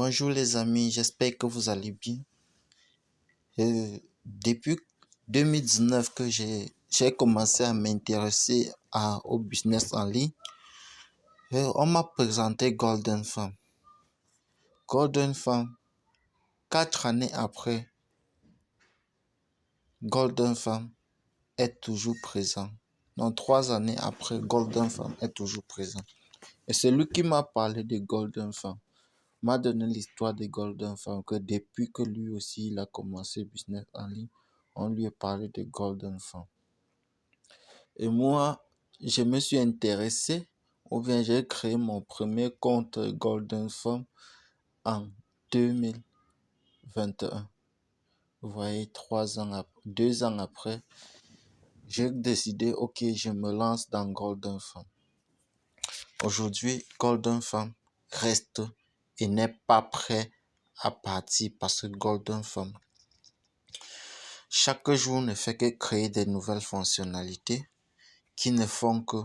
Bonjour les amis, j'espère que vous allez bien. Depuis 2019 que j'ai commencé à m'intéresser au business en ligne, on m'a présenté Golden Farm. Golden Farm, 4 années après, Golden Farm est toujours présent. Non, 3 années après, Golden Farm est toujours présent. Et celui qui m'a parlé de Golden Farm m'a donné l'histoire de Golden Farm, que depuis que lui aussi il a commencé business en ligne, on lui a parlé de Golden Farm. Et moi, je me suis intéressé, ou bien j'ai créé mon premier compte Golden Farm en 2021. Vous voyez, 2 ans après, j'ai décidé, ok, je me lance dans Golden Farm. Aujourd'hui, Golden Farm reste et n'est pas prêt à partir parce que Golden Farm, chaque jour, ne fait que créer des nouvelles fonctionnalités qui ne font que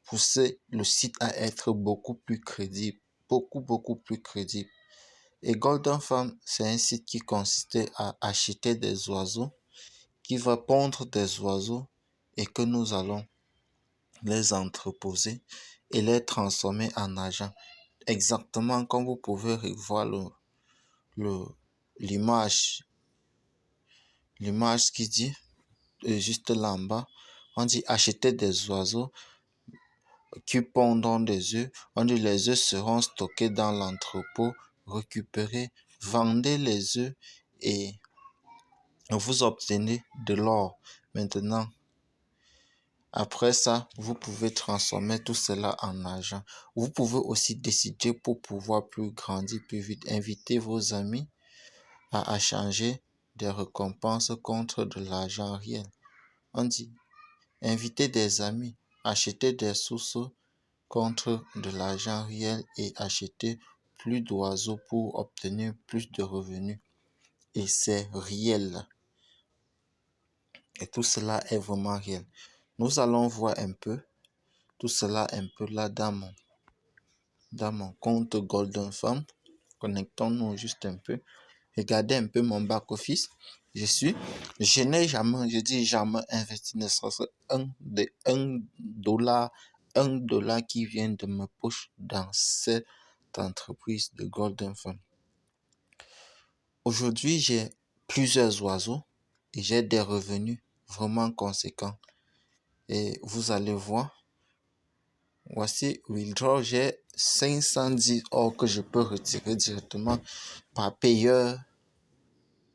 pousser le site à être beaucoup plus crédible, beaucoup plus crédible. Et Golden Farm, c'est un site qui consistait à acheter des oiseaux, qui va pondre des oiseaux et que nous allons les entreposer et les transformer en argent. Exactement comme vous pouvez voir l'image qui dit juste là en bas, on dit acheter des oiseaux qui pondront des œufs. On dit les œufs seront stockés dans l'entrepôt, récupérés, vendez les œufs et vous obtenez de l'or. Maintenant, après ça, vous pouvez transformer tout cela en argent. Vous pouvez aussi décider, pour pouvoir plus grandir plus vite, inviter vos amis à échanger des récompenses contre de l'argent réel. On dit inviter des amis, acheter des sources contre de l'argent réel et acheter plus d'oiseaux pour obtenir plus de revenus. Et c'est réel. Et tout cela est vraiment réel. Nous allons voir un peu tout cela un peu là dans mon compte Golden Farm. Connectons-nous juste un peu. Regardez un peu mon back-office. Je n'ai jamais, je dis jamais investi ne serait-ce un dollar qui vient de ma poche dans cette entreprise de Golden Farm. Aujourd'hui, j'ai plusieurs oiseaux et j'ai des revenus vraiment conséquents. Et vous allez voir, voici Withdraw, j'ai 510 or que je peux retirer directement par payeur.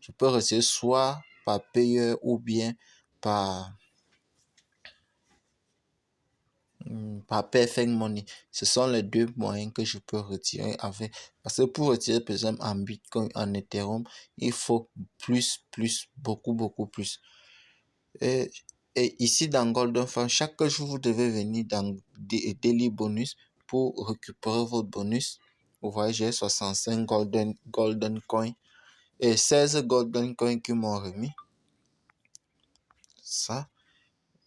Je peux retirer soit par payeur ou bien par Perfect Money. Ce sont les deux moyens que je peux retirer avec. Parce que pour retirer, par exemple, en Bitcoin, en Ethereum, il faut beaucoup plus. Et, ici, dans Golden Farm, chaque jour, vous devez venir dans Daily Bonus pour récupérer votre bonus. Vous voyez, j'ai 65 Golden Coin et 16 Golden Coin qui m'ont remis. Ça.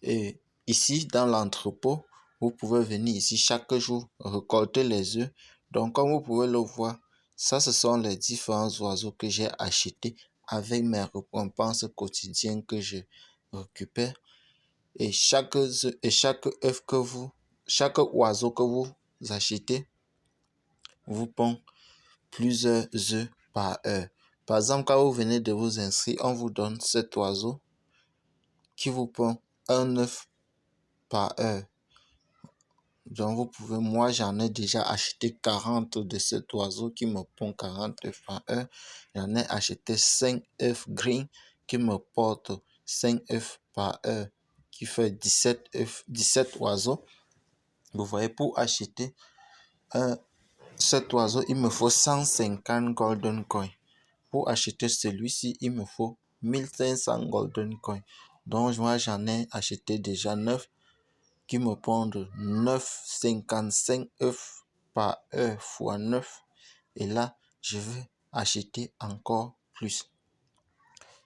Et ici, dans l'entrepôt, vous pouvez venir ici chaque jour récolter les œufs. Donc, comme vous pouvez le voir, ça, ce sont les différents oiseaux que j'ai achetés avec mes récompenses quotidiennes que je récupère. Et chaque oiseau que vous achetez vous pond plusieurs œufs par heure. Par exemple, quand vous venez de vous inscrire, on vous donne cet oiseau qui vous pond un œuf par heure. Donc, moi, j'en ai déjà acheté 40 de cet oiseau qui me pond 40 œufs par heure. J'en ai acheté 5 œufs green qui me portent 5 œufs par heure, qui fait 17 oiseaux. Vous voyez, pour acheter cet oiseau, il me faut 150 golden coins. Pour acheter celui-ci, il me faut 1500 golden coins. Donc, moi, j'en ai acheté déjà 9 qui me pondent 9,55 œufs par heure fois 9. Et là, je vais acheter encore plus.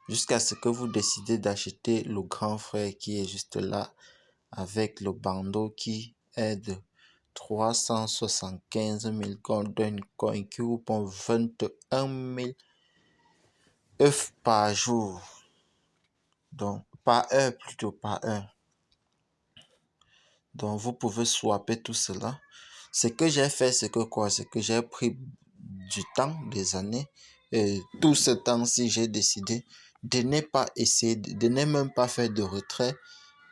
Jusqu'à ce que vous décidez d'acheter le grand frère qui est juste là avec le bandeau qui est de 375 000 golden coins qui vous prend 21 000 œufs par jour. Donc, par heure plutôt, par heure. Donc, vous pouvez swapper tout cela. Ce que j'ai fait, c'est que quoi? C'est que j'ai pris du temps, des années. Et tout ce temps-ci, j'ai décidé de ne pas essayer, de ne même pas faire de retrait.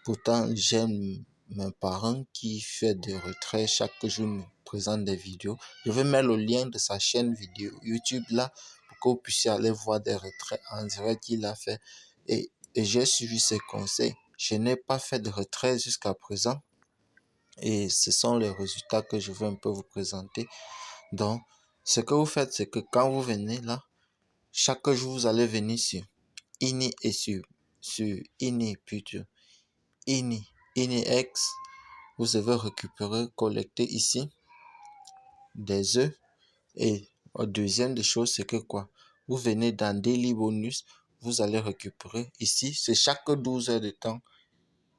Pourtant, j'aime mes parents qui fait des retraits chaque jour, me présente des vidéos. Je vais mettre le lien de sa chaîne vidéo YouTube là pour que vous puissiez aller voir des retraits en direct qu'il a fait. Et j'ai suivi ses conseils. Je n'ai pas fait de retrait jusqu'à présent. Et ce sont les résultats que je vais un peu vous présenter. Donc, ce que vous faites, c'est que quand vous venez là, chaque jour, vous allez venir sur INI et sur INI plutôt. INIX, vous devez récupérer, collecter ici des œufs. Et la deuxième des choses, c'est que quoi? Vous venez dans Daily Bonus, vous allez récupérer. Ici, c'est chaque 12 heures de temps.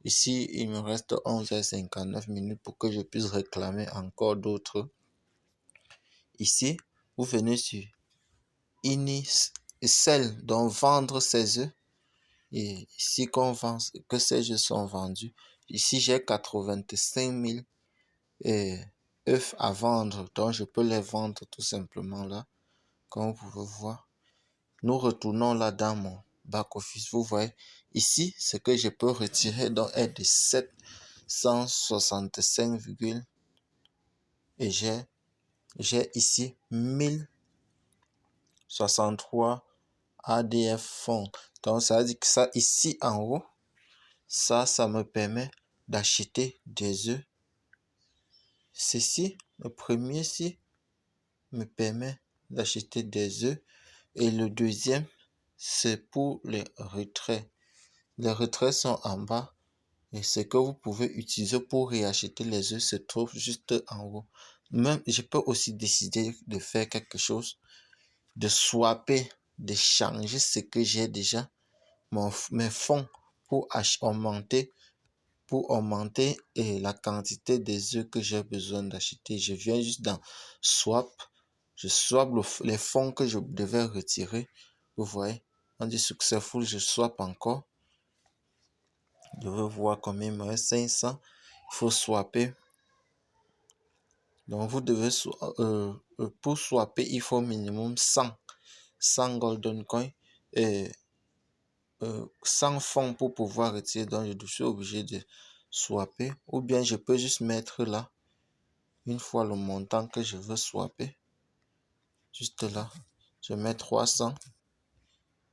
Ici, il me reste 11h59 pour que je puisse réclamer encore d'autres. Ici, vous venez sur Inicel, donc vendre ses œufs. Et ici, qu'on vend, que ces œufs sont vendus. Ici, j'ai 85 000 œufs à vendre, donc je peux les vendre tout simplement là, comme vous pouvez voir. Nous retournons là dans mon back office. Vous voyez, ici, ce que je peux retirer donc est de 765, et j'ai ici 1063 ADF fonds. Donc, ça veut dire que ça, ici en haut, ça me permet d'acheter des œufs. Ceci, le premier ci, me permet d'acheter des œufs. Et le deuxième, c'est pour les retraits. Les retraits sont en bas. Et ce que vous pouvez utiliser pour réacheter les œufs se trouve juste en haut. Même, je peux aussi décider de faire quelque chose, de swapper, de changer ce que j'ai déjà, mes fonds pour augmenter la quantité des œufs que j'ai besoin d'acheter. Je viens juste dans swap, je swap les fonds que je devais retirer. Vous voyez, on dit successful, je swap encore. Je veux voir combien il me reste, 500. Il faut swapper. Donc vous devez, pour swapper, il faut minimum 100 golden coins et 100 fonds pour pouvoir retirer. Donc je suis obligé de swapper. Ou bien je peux juste mettre là, une fois le montant que je veux swapper. Juste là, je mets 300.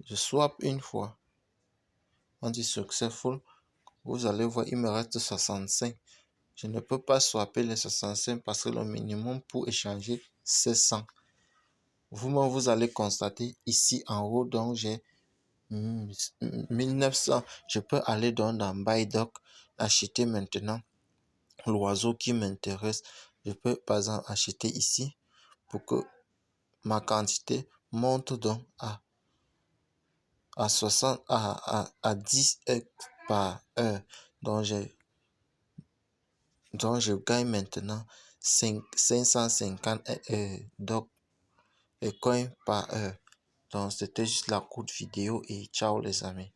Je swap une fois. On dit successful. Vous allez voir, il me reste 65. Je ne peux pas swapper les 65 parce que le minimum pour échanger, c'est 100. Vous-même, vous allez constater ici en haut, donc j'ai 1900. Je peux aller dans Buy Doc, acheter maintenant l'oiseau qui m'intéresse. Je peux par exemple acheter ici pour que ma quantité monte donc à 60, à 10 par heure. Donc je gagne maintenant 550 coins par heure. Donc c'était juste la courte vidéo et ciao les amis.